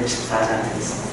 114장 하겠습니다.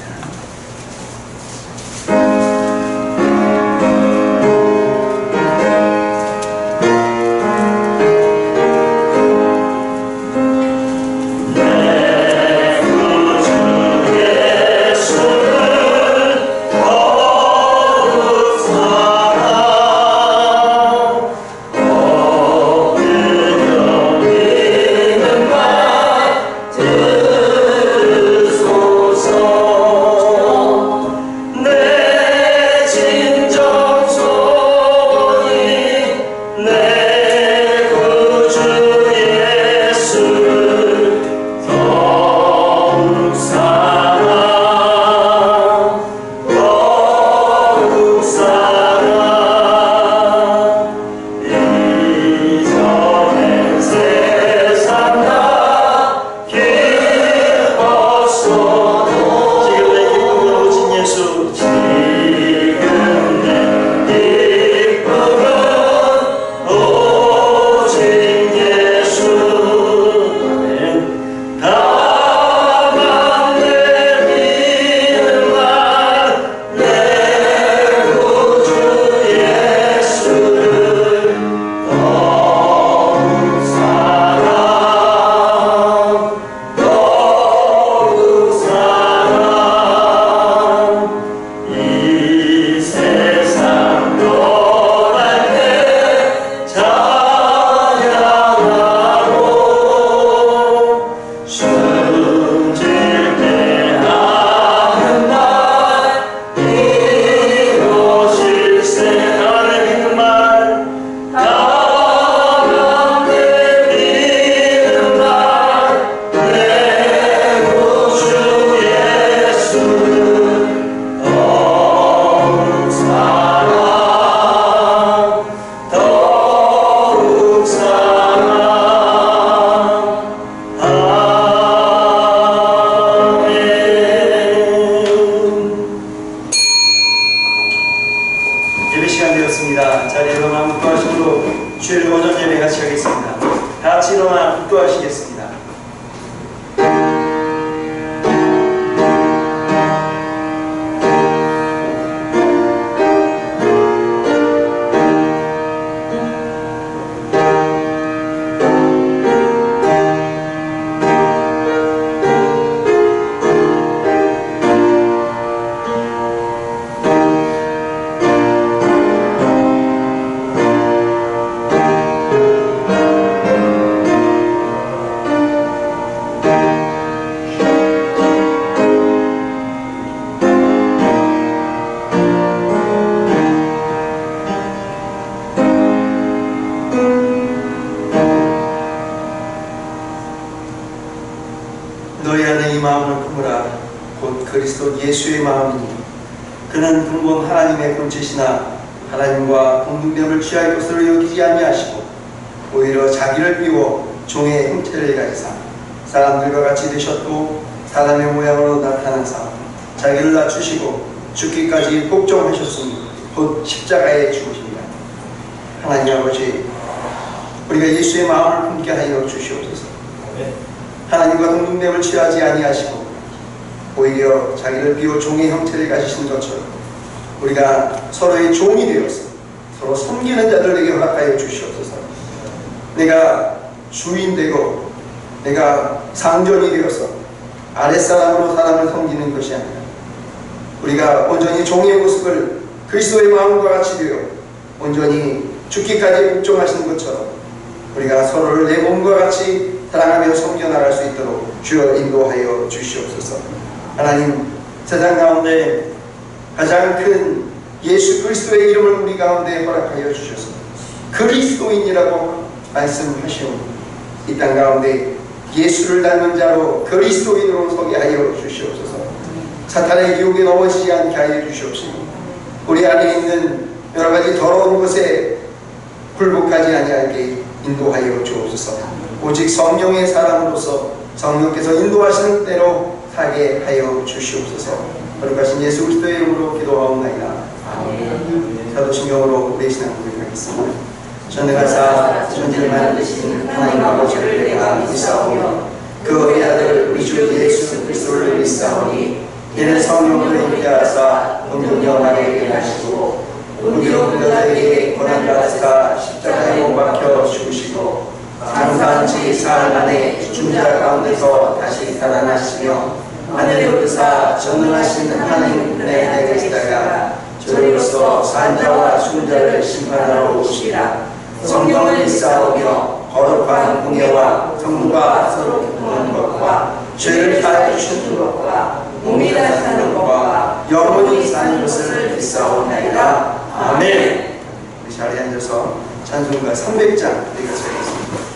주일 오전 예배 같이 하겠습니다. 다 같이 일어나 기도하시겠습니다. 너희 안에 이 마음을 품으라. 곧 그리스도 예수의 마음이니 그는 근본 하나님의 본체시나 하나님과 동등됨을 취할 것으로 여기지 아니하시고 오히려 자기를 비워 종의 형체를 가지사 사람들과 같이 되셨고 사람의 모양으로 나타나사 자기를 낮추시고 죽기까지 복종하셨으니 곧 십자가에 죽으십니다. 하나님 아버지, 우리가 예수의 마음을 품게 하여 주시옵소서. 하나님과 동등됨을 취하지 아니하시고 오히려 자기를 비워 종의 형체를 가지신 것처럼 우리가 서로의 종이 되어서 서로 섬기는 자들에게 허락하여 주시옵소서. 내가 주인 되고 내가 상전이 되어서 아랫사람으로 사람을 섬기는 것이 아니라 우리가 온전히 종의 모습을 그리스도의 마음과 같이 되어 온전히 죽기까지 복종하시는 것처럼 우리가 서로를 내 몸과 같이 사랑하며 섬겨나갈 수 있도록 주여 인도하여 주시옵소서. 하나님, 세상 가운데 가장 큰 예수 그리스도의 이름을 우리 가운데 허락하여 주셔서 그리스도인이라고 말씀하시오. 이 땅 가운데 예수를 닮은 자로 그리스도인으로 서게 하여 주시옵소서. 사탄의 유혹에 넘어지지 않게 하여 주시옵시고 우리 안에 있는 여러 가지 더러운 것에 굴복하지 아니하게 인도하여 주옵소서. 오직 성령의 사람으로서 성령께서 인도하시는 대로 살게 하여 주시옵소서. 거룩하신 예수 그리스도의 이름으로 기도하옵나이다. 아멘. 사도신경으로 우리의 신앙 고백하겠습니다. 전능하사 천지를 만드신 하나님 아버지를 내가 믿사오며 그의 아들 우리 주 예수 그리스도를 믿사오니 이는 성령으로 함께하사 능력하게 하시고 우리로 그들에게 고난받으사 십자가에 못 박혀 죽으시고 장사한지 사흘 만에 죽은 자 가운데서 다시 살아나시며 하늘에 오르사 전능하신 하나님 은혜에 계시다가 저리로서 산 자와 죽은 자를 심판하러 오시리라. 성령을 믿사오며 거룩한 공예와 성부가 서로 교통하는 것과 죄를 사하여 주시는 것과 몸이 다시 사는 것과 영원히 사는 것을 믿사오나이다. 아멘. 우리 자리에 앉아서 찬송가 300장 읽어드리겠습니다.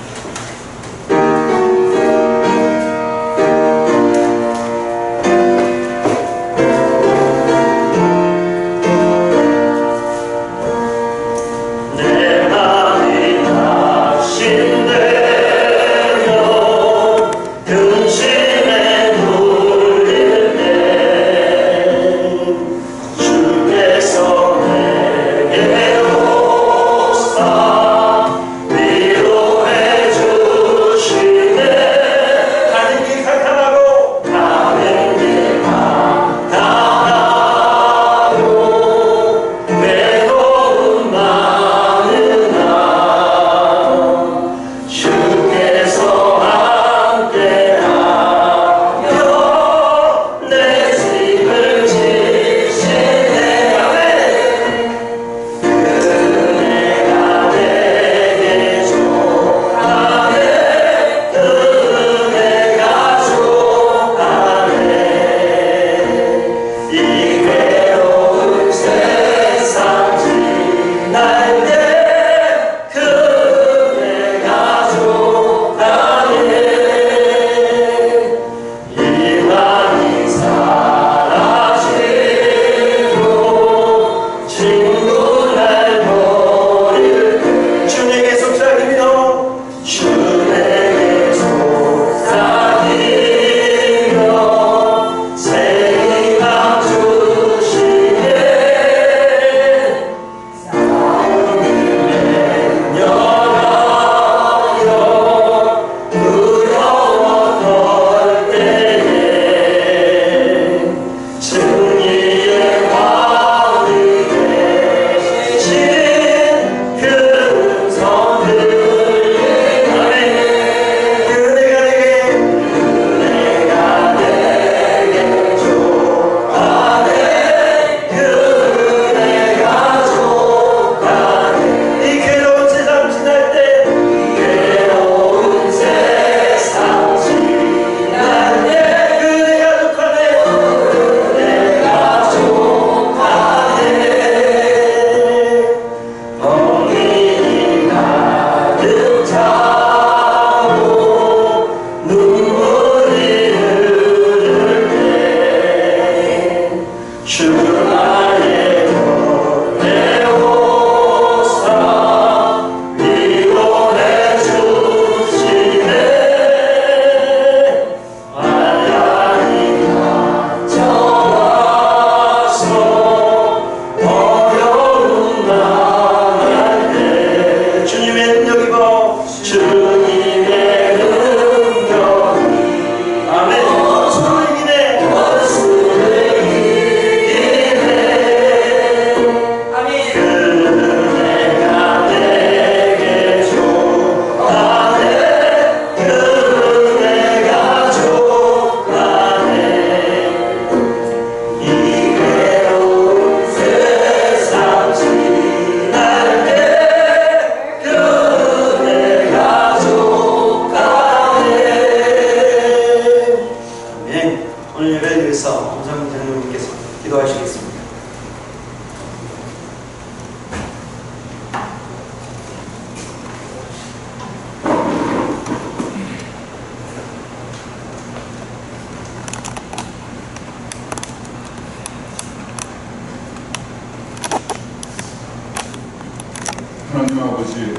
하나님 아버지,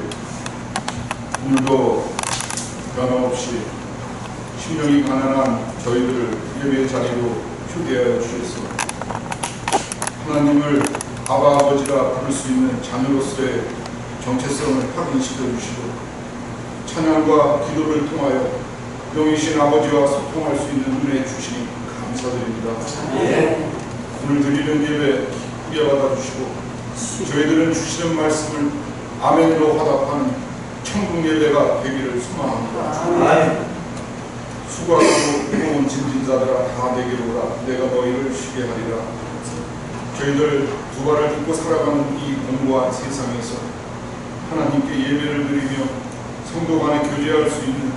오늘도 변함없이 심령이 가난한 저희들을 예배 자리로 초대하여 주셔서 하나님을 아바 아버지라 부를 수 있는 자녀로서의 정체성을 확인시켜 주시고 찬양과 기도를 통하여 영이신 아버지와 소통할 수 있는 은혜 주시니 감사드립니다. 오늘 드리는 예배 크게 받아주시고 저희들은 주시는 말씀을 아멘으로 화답하는 천국 예배가 되기를 소망합니다. 수고하고 무거운 짐진 자들아 다 내게로 오라. 내가 너희를 쉬게 하리라. 저희들 두 발을 딛고 살아가는 이 공고한 세상에서 하나님께 예배를 드리며 성도 간에 교제할 수 있는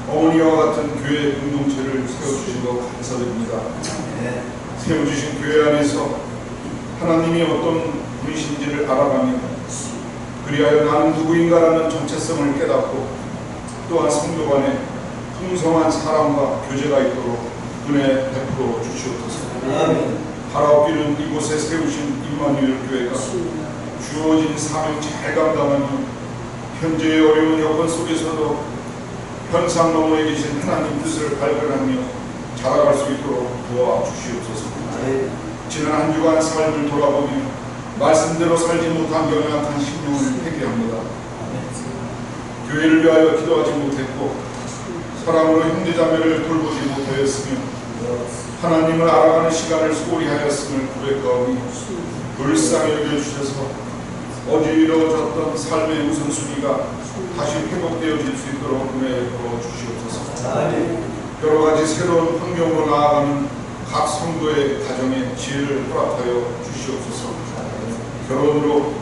어머니와 같은 교회 공동체를 세워주신 것 감사드립니다. 세워주신 교회 안에서 하나님이 어떤 분이신지를 알아가며 그리하여 나는 누구인가라는 정체성을 깨닫고 또한 성도 간에 풍성한 사랑과 교제가 있도록 은혜 베풀어 주시옵소서. 하나옵기는 이곳에 세우신 임마누엘 교회가 주어진 사명 잘 감당하며 현재의 어려운 여건 속에서도 현상 너머에 계신 하나님 뜻을 발견하며 자라갈 수 있도록 도와주시옵소서. 지난 한 주간 삶을 돌아보며 말씀대로 살지 못한 연약한 심령을 회개합니다. 교회를 위하여 기도하지 못했고 사랑으로 형제자매를 돌보지 못하였으며 하나님을 알아가는 시간을 소홀히 하였음을 고백하오니 불쌍히 여겨주셔서 어지러워졌던 삶의 우선순위가 다시 회복되어질 수 있도록 은혜 부어주시옵소서. 여러가지 새로운 환경으로 나아가는 각 성도의 가정에 지혜를 허락하여 주시옵소서. 결혼으로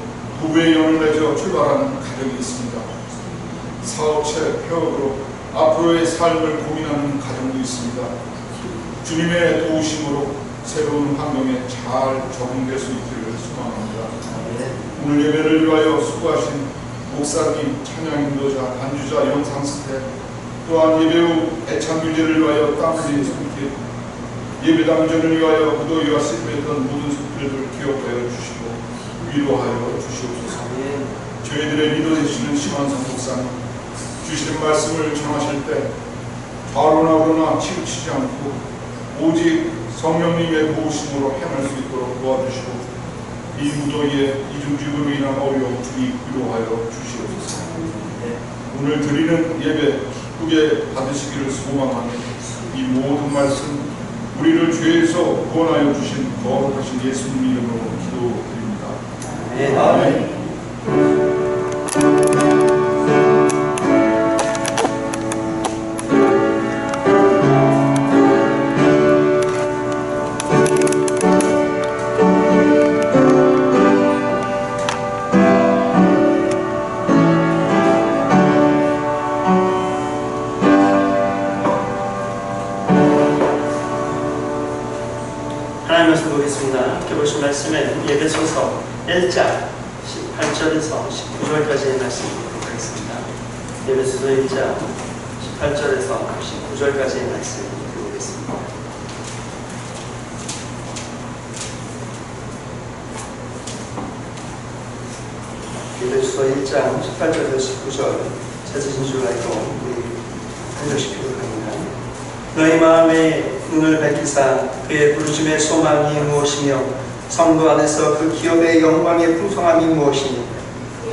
부부의 연을 맺어 출발하는 가정이 있습니다. 사업체 폐업으로 앞으로의 삶을 고민하는 가정도 있습니다. 주님의 도우심으로 새로운 환경에 잘 적응될 수 있기를 소망합니다. 오늘 예배를 위하여 수고하신 목사님, 찬양 인도자, 반주자, 영상 스텝, 또한 예배 후 애창 유제를 위하여 땀 흘린 손길, 예배 당전을 위하여 무더위와 실패했던 모든 손길들 기억하여 주시고 위로하여 주시옵소서. 저희들의 리더 되시는 심한성 목사님, 주시는 말씀을 전하실 때 바로나 오로나 치우치지 않고 오직 성령님의 도우심으로 행할 수 있도록 도와주시고 이 무더위에 이중직으로 인한 어려움 주의 위로하여 주시옵소서. 오늘 드리는 예배 기쁘게 받으시기를 소망하며 이 모든 말씀 우리를 죄에서 구원하여 주신 거룩하신 예수님 이름으로 기도드립니다. 아멘. 말씀은 예배소서 1장 18절에서 19절까지의 말씀을 보겠습니다. 예배소서 1장 18절에서 19절까지의 말씀을 보겠습니다. 예배소서 1장 18절에서 19절 찾으신 줄 알고 우리 한절시키도록 합니다. 너희 마음에 눈을 밝히사 그의 부르심의 소망이 무엇이며 성도 안에서 그 기업의 영광의 풍성함이 무엇이니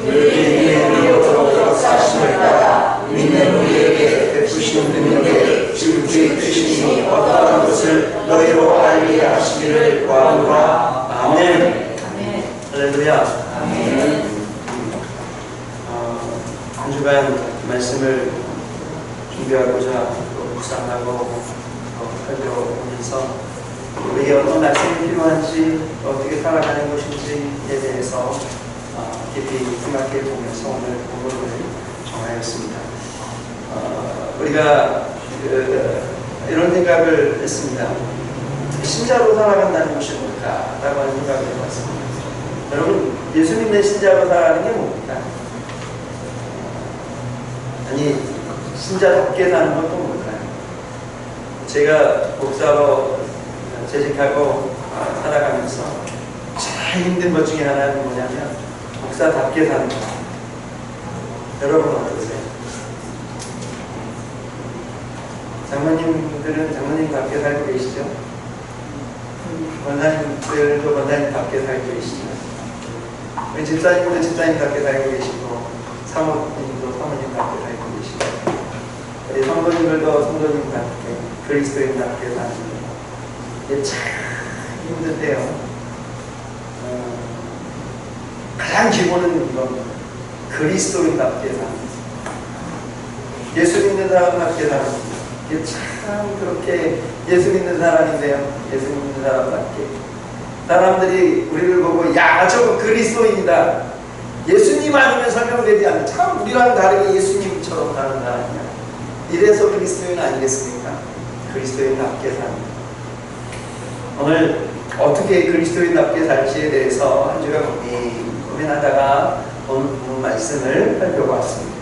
그에게 이어도록 역사심을 따라 믿는 우리에게 베푸신 능력에 지극히 크시니 어떠한 것을 너희로 알게 하시기를 구하노라. 아멘. 할렐루야. 아멘. 한 주간 말씀을 준비하고자 묵상하고 살펴보면서 우리에게 어떤 말씀이 필요한지 어떻게 살아가는 것인지에 대해서 깊이 생각해 보면서 오늘 본문을 정하였습니다. 우리가 이런 생각을 했습니다. 신자로 살아간다는 것이 뭘까라고 하는 생각을 해봤습니다. 여러분, 예수님의 신자로 살아가는 게 뭡니까? 아니, 신자답게 사는 건 또 뭘까요? 제가 목사로 재직하고 살아가면서 제일 힘든 것 중에 하나는 뭐냐면 목사답게 사는 것. 여러분 어떠세요? 장로님들은 장로님답게 살고 계시죠? 권사님들도 권사님답게 살고 계시죠? 우리 집사님도 집사님답게 살고 계시고 사모님도 사모님답게 살고 계시고 우리 성도님들도 그리스도인답게 사는 게 참 힘든데요. 가장 기본은 이겁니다. 그리스도인답게 사는 것. 예수 믿는 사람답게 사는 것. 이게 참 그렇게 예수 믿는 사람인데요. 예수 믿는 사람답게. 사람들이 우리를 보고 야, 저거 그리스도인이다. 예수님 아니면 설명되지 않는, 참 우리랑 다르게 예수님처럼 사는 사람이야. 이래서 그리스도인 아니겠습니까? 그리스도인답게 사는 것. 오늘 어떻게 그리스도인답게 살지에 대해서 한 주간 고민하다가 본 말씀을 하려고 왔습니다.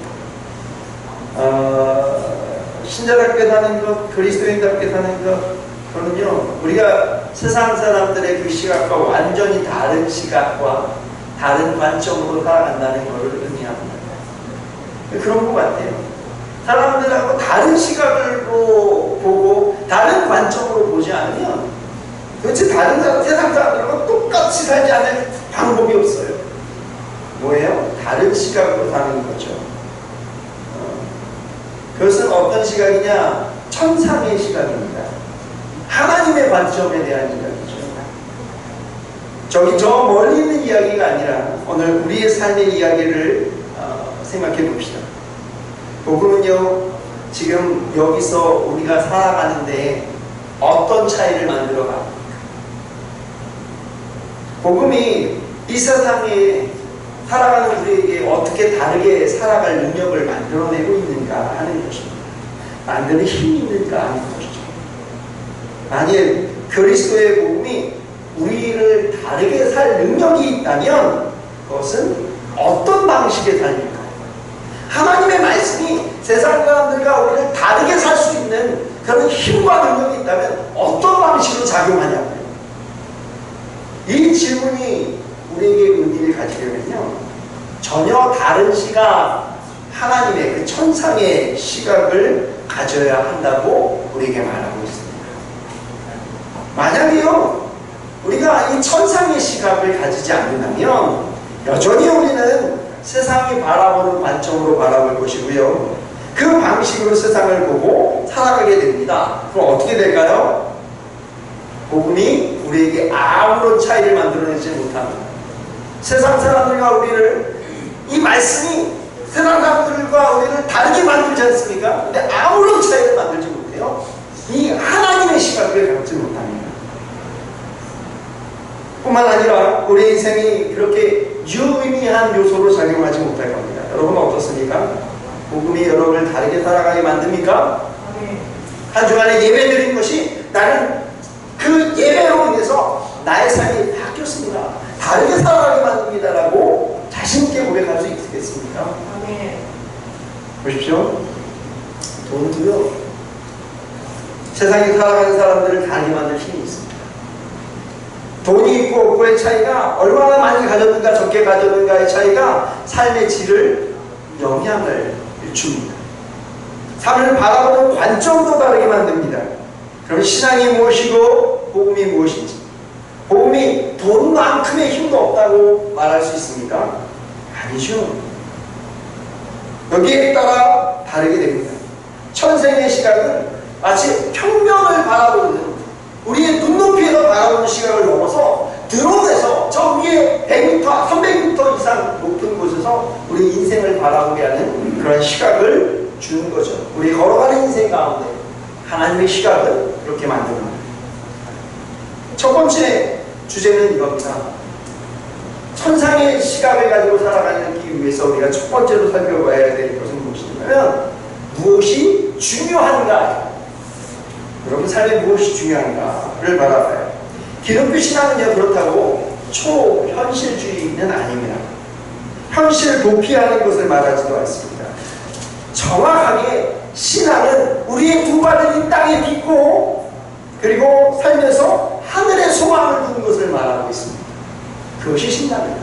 신자답게 사는 것, 그리스도인답게 사는 것, 그러면요, 우리가 세상 사람들의 그 시각과 완전히 다른 시각과 다른 관점으로 살아간다는 것을 의미합니다. 그런 것 같아요. 사람들하고 다른 시각으로 보고 다른 관점으로 보지 않으면 도대체 다른 세상 사람들하고 똑같이 살지 않을 방법이 없어요. 뭐예요? 다른 시각으로 사는 거죠. 그것은 어떤 시각이냐? 천상의 시각입니다. 하나님의 관점에 대한 이야기죠. 저 멀리 있는 이야기가 아니라 오늘 우리의 삶의 이야기를 생각해 봅시다. 복음은요, 지금 여기서 우리가 살아가는데 어떤 차이를 만들어가? 복음이 이 세상에 살아가는 우리에게 어떻게 다르게 살아갈 능력을 만들어내고 있는가 하는 것입니다. 만드는 힘이 있는가 하는 것이죠. 만일 그리스도의 복음이 우리를 다르게 살 능력이 있다면 그것은 어떤 방식의 삶일까요? 하나님의 말씀이 세상 사람들과 우리를 다르게 살 수 있는 그런 힘과 능력이 있다면 어떤 방식으로 작용하냐고요. 이 질문이 우리에게 의미를 가지려면요, 전혀 다른 시각, 하나님의 그 천상의 시각을 가져야 한다고 우리에게 말하고 있습니다. 만약에요, 우리가 이 천상의 시각을 가지지 않는다면 여전히 우리는 세상이 바라보는 관점으로 바라볼 것이고요, 그 방식으로 세상을 보고 살아가게 됩니다. 그럼 어떻게 될까요? 복음이 우리에게 아무런 차이를 만들어내지 못합니다. 세상 사람들과 우리를, 이 말씀이 세상 사람들과 우리를 다르게 만들지 않습니까? 근데 아무런 차이를 만들지 못해요. 이 하나님의 시각을 갖지 못합니다. 뿐만 아니라 우리 인생이 그렇게 유의미한 요소로 작용하지 못할 겁니다. 여러분 어떻습니까? 복음이 여러분을 다르게 살아가게 만듭니까? 한 주간에 예배 드린 것이 나는 그 예배로 인해서 나의 삶이 바뀌었습니다, 다르게 살아가게 만듭니다라고 자신있게 고백할 수 있겠습니까? 보십시오. 돈도요, 세상에 살아가는 사람들을 다르게 만들 힘이 있습니다. 돈이 있고 없고의 차이가, 얼마나 많이 가졌는가 적게 가졌는가의 차이가 삶의 질을, 영향을 줍니다. 삶을 바라보는 관점도 다르게 만듭니다. 그럼 신앙이 무엇이고 복음이 무엇인지, 복음이 돈만큼의 힘도 없다고 말할 수 있습니까? 아니죠. 여기에 따라 다르게 됩니다. 천생의 시각은 마치 평면을 바라보는, 우리의 눈높이에서 바라보는 시각을 넘어서 드론에서 저 위에 100m, 300m 이상 높은 곳에서 우리 인생을 바라보게 하는 그런 시각을 주는 거죠. 우리 걸어가는 인생 가운데 하나님의 시각을 그렇게 만듭니다. 첫 번째 주제는 이겁니다. 천상의 시각을 가지고 살아가기 위해서 우리가 첫 번째로 살펴봐야 될 것은 무엇이냐면, 무엇이 중요한가? 여러분 삶에 무엇이 중요한가를 바라봐요. 기독교 신앙은요, 그렇다고 초현실주의는 아닙니다. 현실을 도피하는 것을 말하지도 않습니다. 정확하게 신앙은 우리의 두 발을 이 땅에 딛고 그리고 살면서 하늘의 소망을 두는 것을 말하고 있습니다. 그것이 신앙입니다.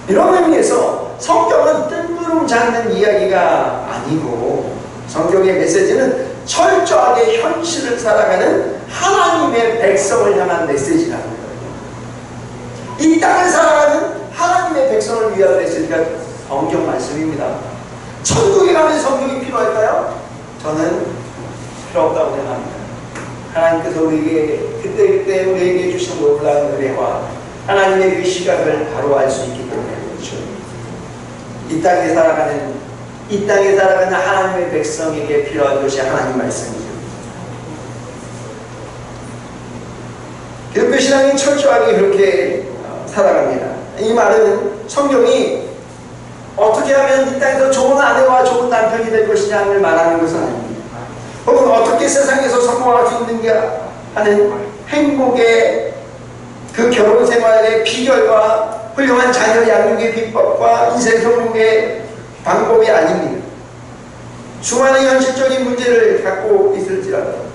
이런 의미에서 성경은 뜬구름 잡는 이야기가 아니고, 성경의 메시지는 철저하게 현실을 살아가는 하나님의 백성을 향한 메시지라는 거예요. 이 땅을 살아가는 하나님의 백성을 위한 메시지가 성경 말씀입니다. 천국에 가면 성경이 필요할까요? 저는 필요 없다고 생각합니다. 하나님께서 우리에게 그때 우리에게 주신 놀라운 은혜와 하나님의 그 시각을 바로 알 수 있기 때문에 그렇죠. 이 땅에 살아가는 하나님의 백성에게 필요한 것이 하나님 말씀이죠. 기독교 신앙이 철저하게 그렇게 살아갑니다. 이 말은 성경이 어떻게 하면 이 땅에서 좋은 아내와 좋은 남편이 될 것이냐를 말하는 것은 아닙니다. 혹은 어떻게 세상에서 성공할 수 있는가 하는 행복의 그 결혼 생활의 비결과 훌륭한 자녀 양육의 비법과 인생 성공의 방법이 아닙니다. 수많은 현실적인 문제를 갖고 있을지라도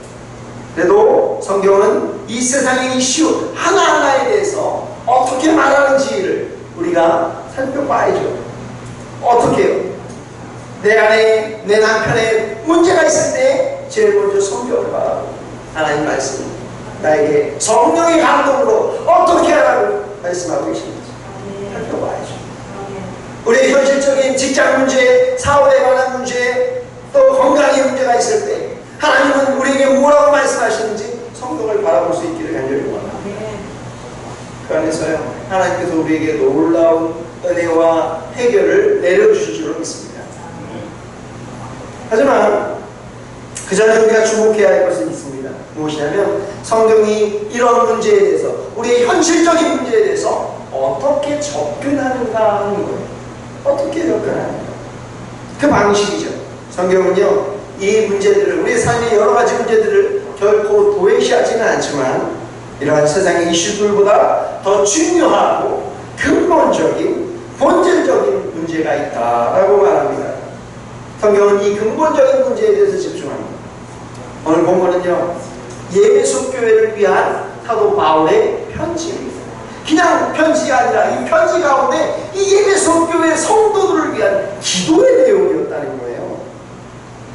그래도 성경은 이 세상의 이슈 하나하나에 대해서 어떻게 말하는지를 우리가 살펴봐야죠. 어떻게요? 내 안에 내 남편에 문제가 있을 때 제일 먼저 성경을 봐라고 하나님 말씀 나에게 성령의 감동으로 어떻게 하라고 말씀하고 계십니다. 살펴봐야죠. 우리의 현실적인 직장 문제, 사업에 관한 문제, 또 건강의 문제가 있을 때 하나님은 우리에게 뭐라고 말씀하시는지 성경을 바라볼 수 있기를 간절히 원합니다. 그 안에서요 하나님께서 우리에게 놀라운 은혜와 해결을 내려주실 줄로 믿습니다. 하지만 그 전에 우리가 주목해야 할 것은 있습니다. 무엇이냐면 성경이 이런 문제에 대해서 우리의 현실적인 문제에 대해서 어떻게 접근하는가 하는 거예요. 어떻게 접근하는가 그 방식이죠. 성경은요 이 문제들을 우리의 삶의 여러 가지 문제들을 결코 도외시하지는 않지만 이러한 세상의 이슈들보다 더 중요하고 근본적인 본질적인 문제가 있다라고 말합니다. 성경은 이 근본적인 문제에 대해서 집중합니다. 오늘 본문은요 예배소 교회를 위한 사도 바울의 편지입니다. 그냥 편지가 아니라 이 편지 가운데 이 예배소 교회 성도들을 위한 기도의 내용이었다는 거예요.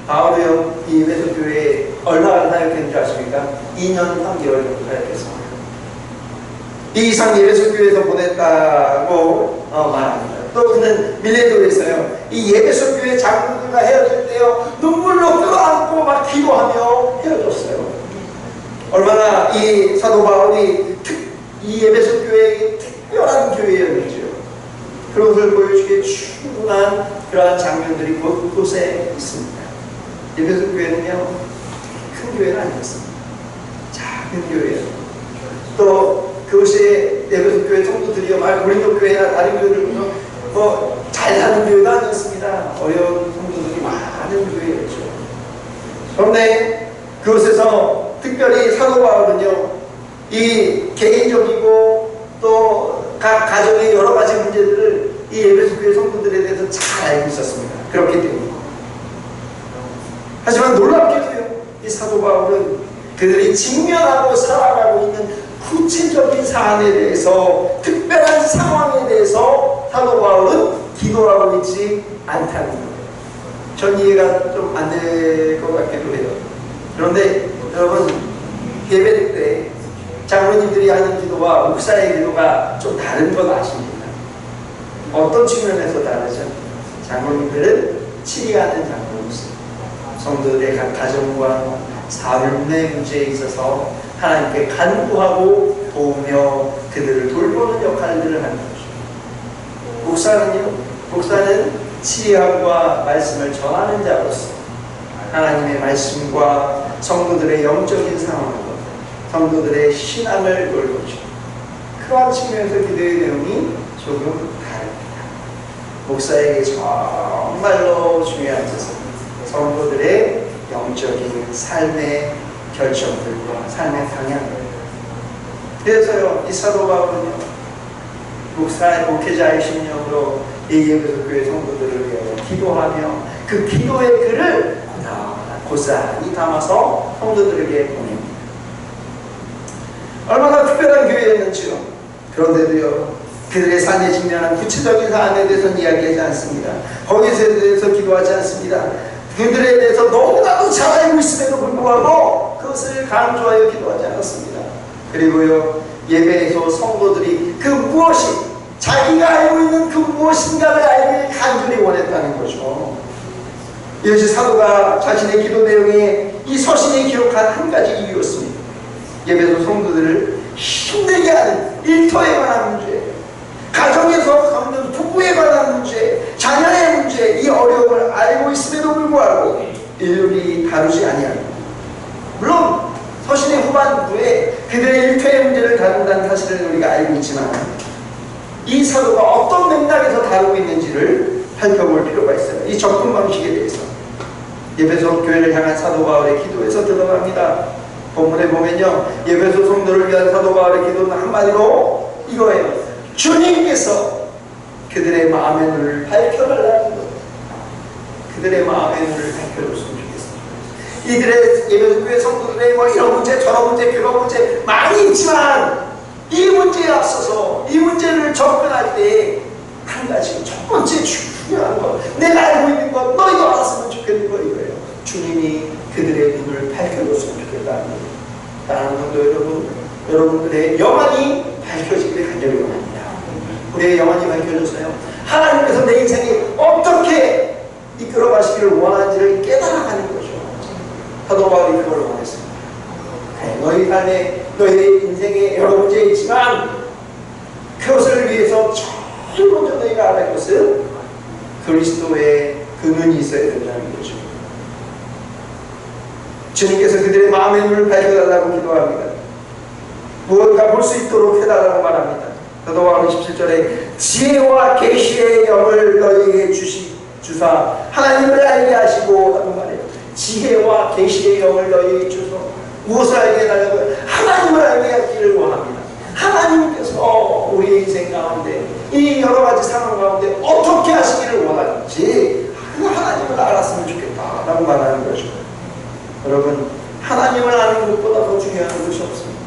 바울이요 이 예배소 교회에 얼마나 사역했는지 아십니까? 2년 3개월 정도 사역했습니다. 이 이상 예배소 교회에서 보냈다고 말합니다. 또 그는 밀레도에서요 이 예배소 교회 장로들과 헤어질 때요 눈물로 끌어안고 막 기도하며 헤어졌어요. 얼마나 이 사도 바울이 이 예배소 교회의 특별한 교회였는지요. 그것을 보여주기에 충분한 그러한 장면들이 곳곳에 있습니다. 예배소 교회는요 큰 교회는 아니었습니다. 작은 교회예요. 또 그것이 예배소 교회 성도들이요 고린도 교회나 다른 교회들 잘 사는 교회도 아니었습니다. 어려운 성도들이 많은 교회였죠. 그런데 그곳에서 특별히 사도 바울은요 이 개인적이고 또 각 가정의 여러 가지 문제들을 이 예배소 교회 성도들에 대해서 잘 알고 있었습니다. 그렇기 때문에 하지만 놀랍게도요 이 사도 바울은 그들이 직면하고 살아가고 있는 구체적인 사안에 대해서 특별한 상황에 대해서 사도 바울은 기도하고 있지 않다는 거예요. 전 이해가 좀 안 될 것 같기도 해요. 그런데 여러분 예배 때 장로님들이 하는 기도와 목사의 기도가 좀 다른 것 아십니까? 어떤 측면에서 다르죠? 장로님들은 치리하는 장로로서 성도들의 각 가정과 삶의 문제에 있어서 하나님께 간구하고 도우며 그들을 돌보는 역할들을 하는 것이죠. 목사는 치리함과 말씀을 전하는 자로서 하나님의 말씀과 성도들의 영적인 상황과 성도들의 신앙을 돌보죠. 그러한 측면에서 기도의 내용이 조금 다릅니다. 목사에게 정말로 중요한 것은 성도들의 영적인 삶의 결정들과 삶의 방향입니다. 그래서요 이 사도 바울은요 목회자의 심령으로 이 예배소 교회 성도들을 위하여 기도하며 그 기도의 글을 고스란히 담아서 성도들에게 보냅니다. 얼마나 특별한 교회였는지요. 그런데도요 그들의 삶에 직면한 구체적인 사안에 대해서는 이야기하지 않습니다. 거기에 대해서 기도하지 않습니다. 그들에 대해서 너무나도 잘 알고 있음에도 불구하고 그것을 강조하여 기도하지 않았습니다. 그리고요 예배에서 성도들이 그 무엇이 자기가 알고 있는 그 무엇인가를 알기를 간절히 원했다는 거죠. 이것이 사도가 자신의 기도 내용에 이 서신이 기록한 한 가지 이유였습니다. 예배소 성도들을 힘들게 하는 일터에 관한 문제, 가정에서 겪는 부부에 관한 문제, 자녀의 문제, 이 어려움을 알고 있음에도 불구하고 일일이 다루지 아니합니다. 물론 서신의 후반부에 그들의 일터의 문제를 다룬다는 사실을 우리가 알고 있지만 이 사도가 어떤 맥락에서 다루고 있는지를 살펴볼 필요가 있어요. 이 접근 방식에 대해서 예배소 교회를 향한 사도 바울의 기도에서 들어갑니다. 본문에 보면요, 예배소 성도를 위한 사도 바울의 기도는 한마디로 이거예요. 주님께서 그들의 마음의 눈을 밝혀달라는 것. 그들의 마음의 눈을 밝혀줬으면 좋겠습니다. 이들의 예배소 교회 성도들의 뭐 이런 문제 저런 문제 그런 문제 많이 있지만 이 문제에 앞서서 이 문제를 접근할 때 한 가지 첫 번째 중요한 것, 내가 알고 있는 것 너희도 알았으면 좋겠는 거 이거예요. 주님이 그들의 눈을 밝혀줬으면 좋겠다는 거예요. 사랑하는 성도 여러분, 여러분들의 영안이 밝혀지기를 간절히 원합니다. 우리의 영안이 밝혀져서요, 하나님께서 내 인생이 어떻게 이끌어 가시기를 원하는지를 깨달아가는 거죠. 사도 바울이 그걸 원했습니다. 너희 삶에, 너희 인생에 여러 문제 있지만 그것을 위해서 제일 먼저 너희가 알아야 할 것은 그리스도의 그 눈이 있어야 된다는 거죠. 주님께서 그들의 마음의 눈을 밝혀달라고 기도합니다. 무엇인가 볼 수 있도록 해달라고 말합니다. 사도 바울은 17절에 지혜와 계시의 영을 너희에게 주사 하나님을 알게 하시고 라고 말해요. 지혜와 계시의 영을 너희에게 주소. 무엇을 알게 해달라고요? 하나님을 알게 하기를 원합니다. 하나님께서 우리의 인생 가운데 이 여러 가지 상황 가운데 어떻게 하시기를 원하는지 그 하나님을 알았으면 좋겠다 라고 말하는 거죠. 여러분, 하나님을 아는 것보다 더 중요한 것이 없습니다.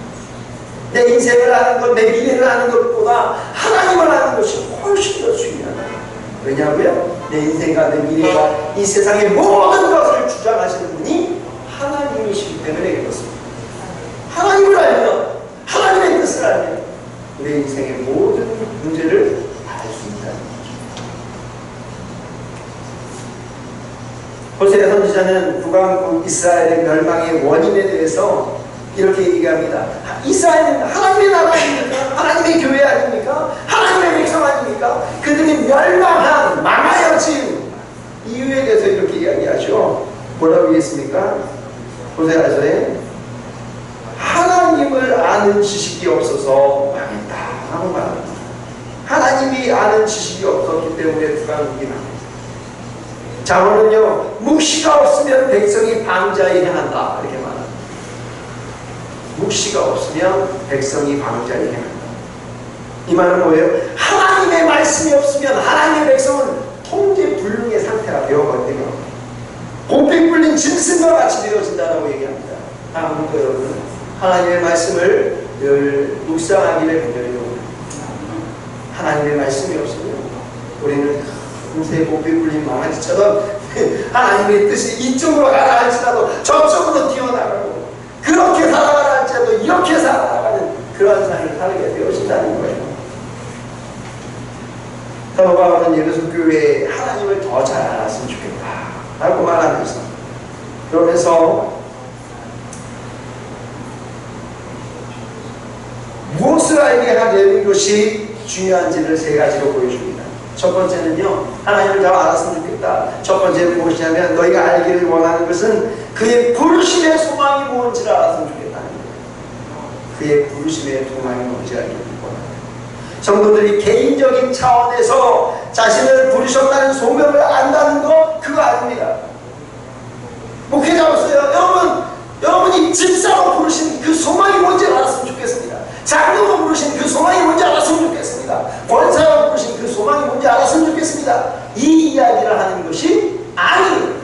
내 인생을 아는 것, 내 미래를 아는 것보다 하나님을 아는 것이 훨씬 더 중요하다. 왜냐하고요, 내 인생과 내 미래와 이 세상의 모든 것을 주장하시는 분이 하나님이시기 때문에 그렇습니다. 하나님을 알면, 하나님의 뜻을 알면 우리 인생의 모든 문제를 알 수 있다는 거죠. 호세아 선지자는 북왕국 이스라엘의 멸망의 원인에 대해서 이렇게 얘기합니다. 이스라엘은 하나님의 나라 아닙니까? 하나님의 교회 아닙니까? 하나님의 백성 아닙니까? 그들이 멸망한, 망하여진 이유에 대해서 이렇게 이야기하죠. 뭐라고 얘기했습니까? 호세아서에 하나님을 아는 지식이 없어서 망했다라고 말합니다. 하나님이 아는 지식이 없었기 때문에 북왕국이 망했다. 자문은요, 묵시가 없으면 백성이 방자에 향한다 이렇게 말합니다. 묵시가 없으면 백성이 방자에 향한다. 이 말은 뭐예요? 하나님의 말씀이 없으면 하나님의 백성은 통제불능의 상태가 되어버리며 곰팡이 뿔린 짐승과 같이 되어진다고 얘기합니다. 아무튼 여러분, 하나님의 말씀을 늘 묵상하기를 간절히 원합니다. 하나님의 말씀이 없으면 우리는 금세 곰팡이 뿔린 망아지처럼 하나님의 뜻이 이쪽으로 가라 할지라도 저쪽으로 뛰어나가고 그렇게 살아가라 할지라도 이렇게 살아가는 그런 삶을 살게 되어진다는 거예요. 사도 바울은 예배소 교회에 하나님을 더 잘 알았으면 좋겠다 라고 말하면서, 그러면서 무엇을 알게 하려는 것이 중요한지를 세 가지로 보여줍니다. 첫 번째는요, 하나님을 더 알았으면 좋겠다. 첫 번째는 무엇이냐면 너희가 알기를 원하는 것은 그의 부르심의 소망이 뭔지를 알았으면 좋겠다는 거예요. 그의 부르심의 소망이 뭔지 알기를 원합니다. 성도들이 개인적인 차원에서 자신을 부르셨다는 소명을 안다는 거 그거 아닙니다. 목회자로서요, 여러분이 집사로 부르신 그 소망이 뭔지 알았으면 좋겠습니다. 장로로 부르신 그 소망이 뭔지 알았으면 좋겠습니다. 권사로 부르신 그 소망이 뭔지 알았으면 좋겠습니다. 이 이야기를 하는 것이 아니에요.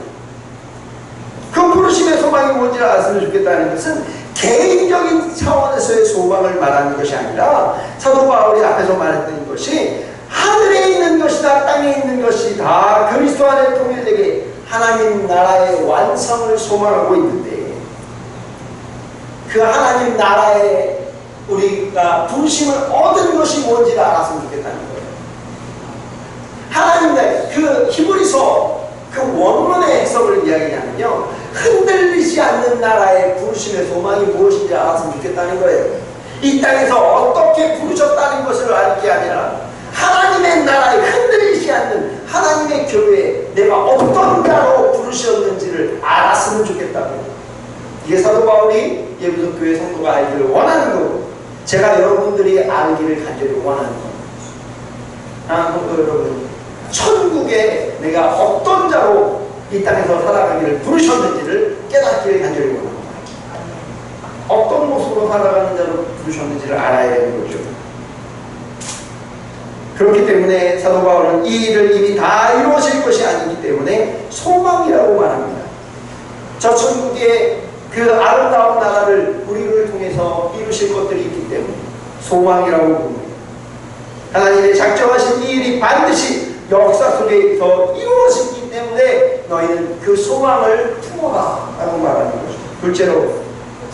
그 부르심의 소망이 뭔지 알았으면 좋겠다는 것은 개인적인 차원에서의 소망을 말하는 것이 아니라 사도 바울이 앞에서 말했던 것이 하늘에 있는 것이다 땅에 있는 것이 다 그리스도 안에 통일되게 하나님 나라의 완성을 소망하고 있는데, 그 하나님 나라에 우리가 부르심을 얻은 것이 뭔지를 알았으면 좋겠다는 거예요. 하나님 나라의 그 히브리서 그 원문의 해석을 이야기하면요, 흔들리지 흔들리지 않는 나라의 부르심의 소망이 무엇인지 알았으면 좋겠다는 거예요. 이 땅에서 어떻게 부르셨다는 것을 알 게 아니라 하나님의 나라에 흔들리지 않는 하나님의 교회에 내가 어떤 자로 부르셨는지를 알았으면 좋겠다고요. 이게 사도 바울이 예루살렘 교회 성도가 알기를 원하는 거고, 제가 여러분들이 알기를 간절히 원하는 겁니다. 성도 여러분, 천국에 내가 어떤 자로 이 땅에서 살아가기를 부르셨는지를 깨닫기를 간절히 원합니다. 어떤 모습으로 살아가는 자로 부르셨는지를 알아야 되는 거죠. 그렇기 때문에 사도 바울은 이 일을 이미 다 이루어질 것이 아니기 때문에 소망이라고 말합니다. 저 천국의 그 아름다운 나라를 우리를 통해서 이루실 것들이 있기 때문에 소망이라고 부릅니다. 하나님의 작정하신 이 일이 반드시 역사 속에서 이루어지기 때문에 너희는 그 소망을 품어라 라고 말하는 거죠. 둘째로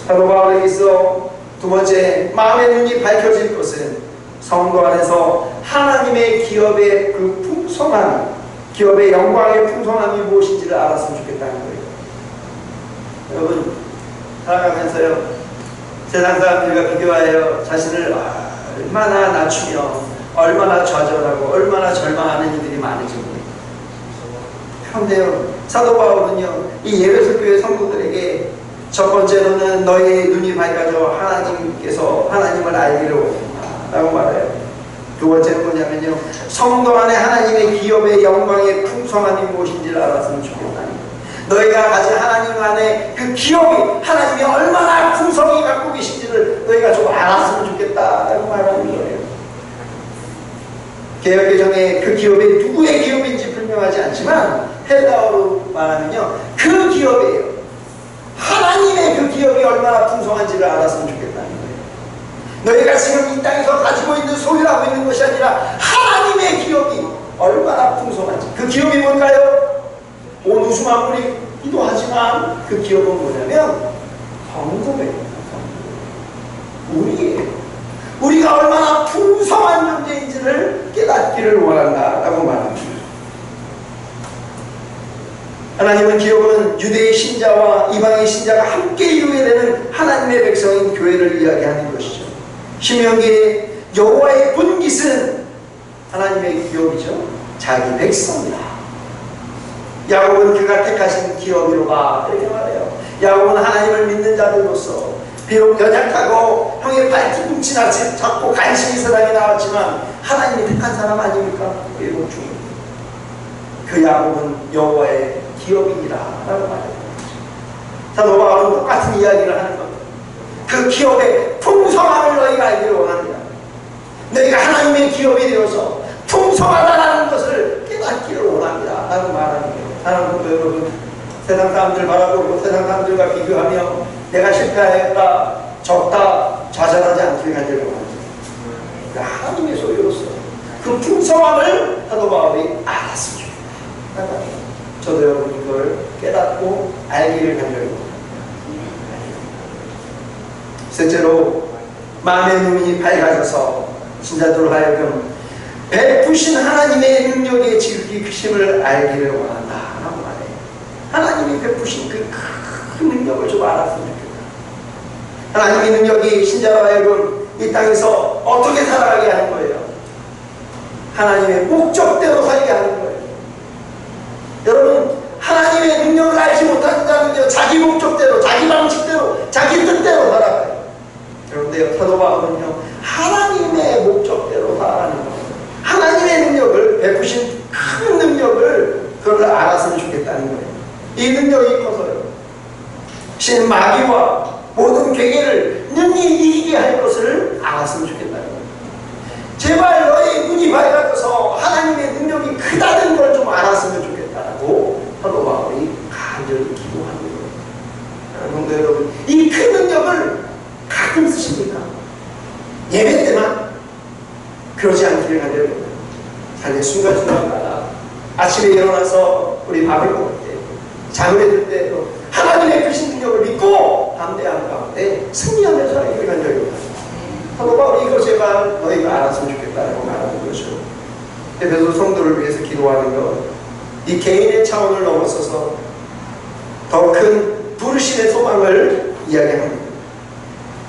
사도 바울에게 있어 두 번째, 마음의 눈이 밝혀질 것은 성도 안에서 하나님의 기업의 그 풍성함, 기업의 영광의 풍성함이 무엇인지를 알았으면 좋겠다는 거예요. 여러분, 살아가면서요, 세상 사람들과 비교하여 자신을 얼마나 낮추며 얼마나 좌절하고 얼마나 절망하는 이들이 많은지 모릅니다. 그런데요, 사도 바울은요, 이 예배소 교회 성도들에게 첫 번째로는 너희의 눈이 밝아져 하나님께서 하나님을 알기를 원한다 라고 말해요. 두 번째는 뭐냐면요, 성도 안에 하나님의 기업의 영광의 풍성함이 무엇인지를 알았으면 좋겠다는 거예요. 너희가 가진 하나님 안에 그 기업이 하나님이 얼마나 풍성히 갖고 계신지를 너희가 좀 알았으면 좋겠다라고 말하는 거예요. 개혁개정에 그 기업이 누구의 기업인지 분명하지 않지만 헬라어로 말하면요, 그 기업이에요. 하나님의 그 기업이 얼마나 풍성한지를 알았으면 좋겠다는 거예요. 너희가 지금 이 땅에서 가지고 있는 소유하고 있는 것이 아니라 하나님의 기업이 얼마나 풍성한지. 그 기업이 뭘까요? 온 우주 만물이 기도하지만 그 기업은 뭐냐면 성도예요. 우리예요. 우리가 얼마나 풍성한 존재인지를 깨닫기를 원한다라고 말합니다. 하나님은 기업은 유대의 신자와 이방의 신자가 함께 이루게 되는 하나님의 백성인 교회를 이야기하는 것이죠. 신명기에 여호와의 분깃은 하나님의 기업이죠. 자기 백성이다. 야곱은 그가 택하신 기업이로다 이렇게 말해요. 야곱은 하나님을 믿는 자들로서 비록 연약하고 형의 발뒤꿈치 잡고 간신히 세상에 나왔지만 하나님이 택한 사람 아닙니까? 일곱 중 그 야곱은 여호와의 기업이니라 라고 말해요. 사도 바울은 똑같은 이야기를 하는 겁니다. 그 기업의 풍성함을 너희가 알기를 원합니다. 너희가 하나님의 기업이 되어서 풍성하다라는 것을 깨닫기를 원합니다 라고 말하는 거예요. 사랑하는 여러분, 세상 사람들 바라보고 세상 사람들과 비교하며 내가 실패하였다, 적다, 좌절하지 않기를 간절히 원합니다. 하나님의 소유로서 그 풍성함을 사도 바울이 알았으면 좋겠다. 저도 여러분 이걸 깨닫고 알기를 간절히 원합니다. 셋째로, 마음의 눈이 밝아져서 신자들로 하여금 베푸신 하나님의 능력의 지극히심을 알기를 원한다 라고 말해요. 하나님이 베푸신 그 큰 능력을 좀 알았으면 좋겠다. 하나님의 능력이 신자로 하여금 이 땅에서 어떻게 살아가게 하는 거예요? 하나님의 목적대로 살게 하는 거예요. 여러분, 하나님의 능력을 알지 못하는 자는요, 자기 목적대로, 자기 방식대로, 자기 뜻대로 살아가요. 그런데 사도 바울은요, 하나님의 목적대로 살아가는 거예요. 하나님의 능력을, 베푸신 큰 능력을 그걸 알았으면 좋겠다는 거예요. 이 능력이 커서요, 신 마귀와 모든 괴계를 능히 이기게 할 것을 알았으면 좋겠다는 거예요. 제발 너희 눈이 밝아져서 하나님의 능력이 크다는 걸 좀 알았으면 좋겠다고 사도 바울이 간절히 기도하는 거예요. 그런데 여러분, 이 큰 능력을 가끔 쓰십니까? 예배 때만? 그러지 않기를 간절히 원합니다. 삶의 순간순간마다 아침에 일어나서 우리 밥을 먹을 때, 잠을 들 때도 하나님의 크신 능력을 믿고 담대한 가운데 승리하면서 살기를 간절히 원합니다. 사도 바울이 이거 제발 너희가 알았으면 좋겠다고 말하는 거죠. 에베소 성도를 위해서 기도하는 것, 이 개인의 차원을 넘어서서 더 큰 부르심의 소망을 이야기합니다.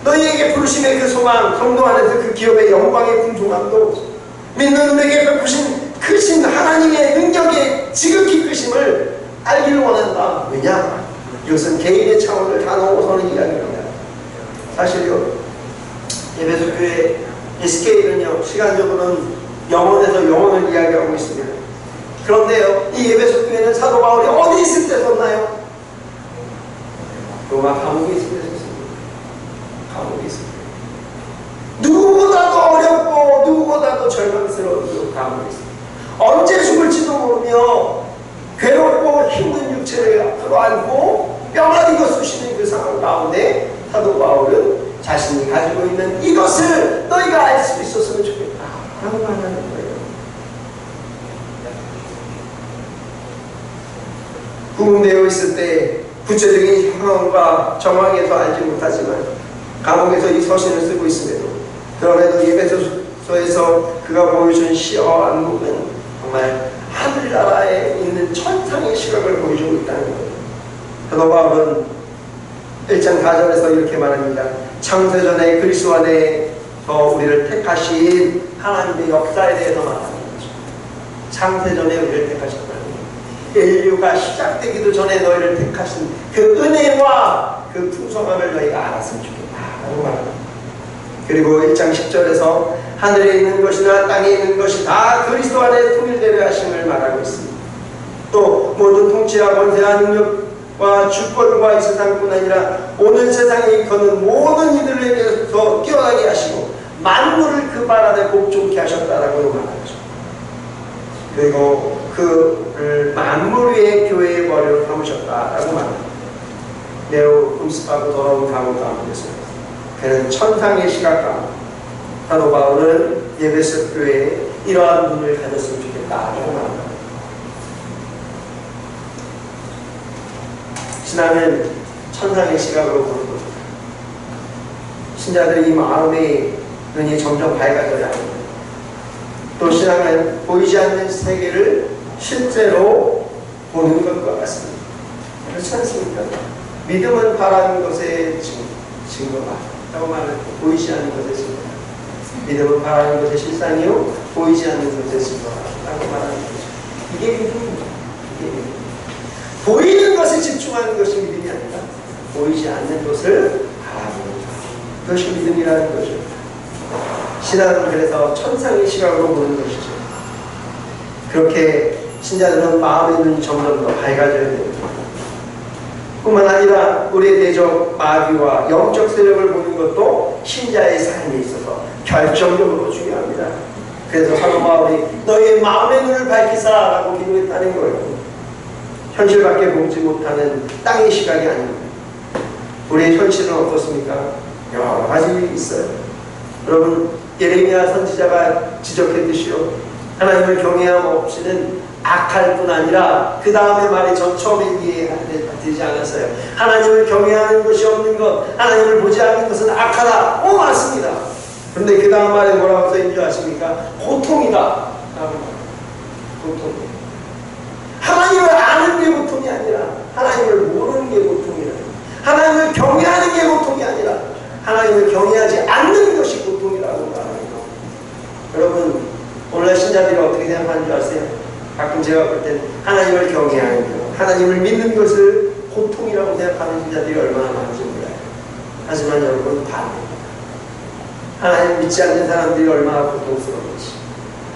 너희에게 부르심의 그 소망, 성도 안에서 그 기업의 영광의 풍성함도 믿는 우리에게 베푸신 크신 하나님의 능력의 지극히 크심을 알기를 원한다. 왜냐? 이것은 개인의 차원을 다 넘어서는 이야기입니다. 사실요, 에베소 교회 SK는요, 시간적으로는 영혼에서 영혼을 이야기하고 있습니다. 그런데요, 이 에베소 교회는 사도 바울이 어디 있을 때 썼나요? 로마 감옥에 있을 때 썼습니다. 감옥에 있을 때. 누구보다도 어렵고 누구보다도 절망스러운 그 감옥에 있습니다. 언제 죽을지도 모르며 괴롭고 힘든 육체를 앞으로 안고 뼈가 익어 쑤시는 그 상황 가운데 사도 바울은 자신이 가지고 있는 이것을 너희가 알 수 있었으면 좋겠다 라고 말하는 거예요. 구금되어 있을 때 구체적인 상황과 정황에서 알지 못하지만 감옥에서 이 서신을 쓰고 있음에도 그럼에도 에베소서에서 그가 보여준 시와 안목은 정말 하늘나라에 있는 천상의 시각을 보여주고 있다는 거예요. 사도 바울은 1장 4절에서 이렇게 말합니다. 창세전에 그리스도 안에서 우리를 택하신 하나님의 역사에 대해서 말하는 거죠. 창세전에 우리를 택하셨다는 거예요. 인류가 시작되기도 전에 너희를 택하신 그 은혜와 그 풍성함을 너희가 알았으면 좋겠다 라고 말합니다. 그리고 1장 10절에서 하늘에 있는 것이나 땅에 있는 것이 다 그리스도 안에 통일되려 하심을 말하고 있습니다. 또 모든 통치와 권세와 능력과 주권과 이 세상뿐 아니라 오는 세상에 일컫는 모든 이들에게서 뛰어나게 하시고 만물을 그 발 아래 복종케 하셨다라고 말하죠. 그리고 그를 만물 위에 교회의 머리로 삼으셨다라고 말합니다. 매우 음습하고 더러운 감옥 가운데서 그는 천상의 시각과 사도 바울은 에베소 교회에 이러한 눈을 가졌으면 좋겠다라고 말합니다. 신앙은 천상의 시각으로 보는 것입니다. 신자들이 이 마음의 눈이 점점 밝아져야 합니다. 또 신앙은 보이지 않는 세계를 실제로 보는 것과 같습니다. 그렇지 않습니까? 믿음은 바라는 것의 증거다 라고 말하는 보이지 않는 것의 증거다. 믿음은 바라는 것의 실상이요 보이지 않는 것의 증거다 라고 말하는 거죠. 이게 믿음입니다. 보이는 것에 집중하는 것이 믿음이 아니라 보이지 않는 것을 바라보는 것, 그것이 믿음이라는 거죠. 신앙은 그래서 천상의 시각으로 보는 것이죠. 그렇게 신자들은 마음의 눈이 점점 더 밝아져야 됩니다. 뿐만 아니라 우리의 내적 마귀와 영적 세력을 보는 것도 신자의 삶에 있어서 결정적으로 중요합니다. 그래서 사도 바울이 너희의 마음의 눈을 밝히사라고 기도했다는 거예요. 현실밖에 보지 못하는 땅의 시각이 아닙니다. 우리의 현실은 어떻습니까? 여러 가지 있어요. 여러분, 예레미야 선지자가 지적했듯이요, 하나님을 경외함 없이는 악할 뿐 아니라 그 다음에 말이 전 처음에 이해되지 않았어요. 하나님을 경외하는 것이 없는 것, 하나님을 보지 않는 것은 악하다. 맞습니다. 그런데 그 다음 말에 뭐라고 써있는지 아십니까? 고통이다. 고통. 하나님을 아는 게 고통이 아니라 하나님을 모르는 게 고통이라. 하나님을 경외하는 게 고통이 아니라 하나님을 경외하지 않는 것이 고통이라고 말합니다. 여러분, 오늘 신자들이 어떻게 생각하는 줄 아세요? 가끔 제가 볼 땐 하나님을 경외하는 것, 하나님을 믿는 것을 고통이라고 생각하는 신자들이 얼마나 많은지 몰라요. 하지만 여러분, 반대입니다. 하나님 믿지 않는 사람들이 얼마나 고통스러운지,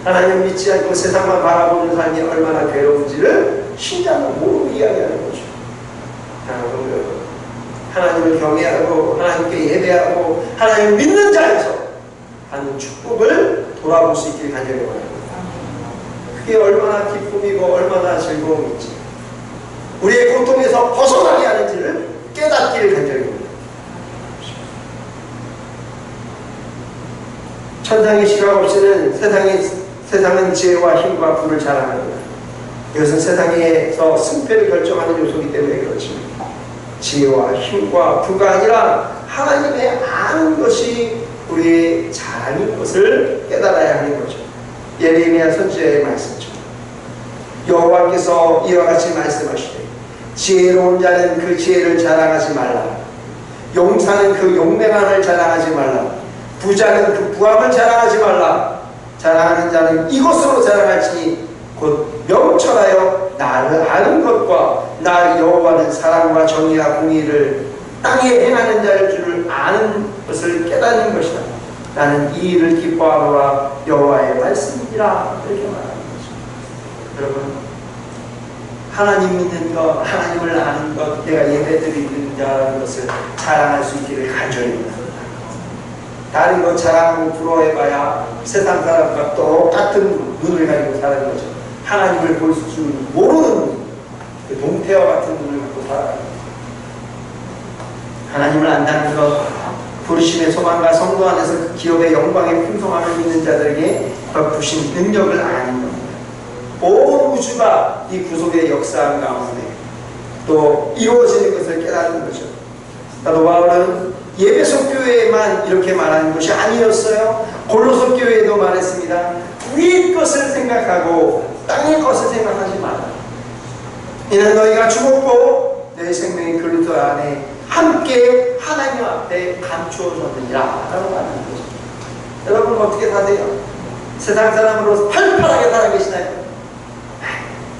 하나님 믿지 않고 세상만 바라보는 삶이 얼마나 괴로운지를 신자는 모르고 이야기하는 거죠. 여러분, 하나님을 경외하고 하나님께 예배하고 하나님을 믿는 자에서 하는 축복을 돌아볼 수 있길 간절히 원합니다. 그게 얼마나 기쁨이고 얼마나 즐거움인지, 우리의 고통에서 벗어나게 하는지를 깨닫기를 간절히 원합니다. 천상의 시각 없이는 세상은 지혜와 힘과 부를 자랑합니다. 이것은 세상에서 승패를 결정하는 요소이기 때문에 그렇습니다. 지혜와 힘과 부가 아니라 하나님의 아는 것이 우리의 자랑인 것을 깨달아야 하는 거죠. 예레미야 선지자의 말씀이죠. 여호와께서 이와 같이 말씀하시되 지혜로운 자는 그 지혜를 자랑하지 말라. 용사는 그 용맹함을 자랑하지 말라. 부자는 그 부함을 자랑하지 말라. 자랑하는 자는 이것으로 자랑할지니 곧 명철하여 나를 아는 것과 나 여호와는 사랑과 정의와 공의를 땅에 행하는 자일 줄을 아는 것을 깨닫는 것이다. 나는 이 일을 기뻐하노라. 여호와의 말씀이라. 이렇게 말하는 거죠. 여러분, 하나님 믿는 것, 하나님을 아는 것, 내가 예배드리는 자라는 것을 자랑할 수 있기를 간절히 원합니다. 다른 것 자랑하고 부러워해봐야 세상 사람과 똑같은 눈을 가지고 사는 거죠. 하나님을 볼 줄 모르는 그 동태와 같은 눈을 갖고 살아가는 거죠. 하나님을 안다는 것, 부르심의 소망과 성도 안에서 그 기업의 영광의 풍성함을 믿는 자들에게 부신 능력을 아는 겁니다. 온 우주가 이 구속의 역사한 가운데 또 이루어지는 것을 깨닫는 거죠. 나도 바울은 예배소 교회에만 이렇게 말하는 것이 아니었어요. 골로새 교회에도 말했습니다. 위의 것을 생각하고 땅의 것을 생각하지 마라. 이는 너희가 죽었고 내 생명이 그리스도 안에 함께 하나님 앞에 감추어졌느니라 라고 말하는 거죠. 여러분 어떻게 사세요? 세상 사람으로 팔팔하게 살아 계시나요?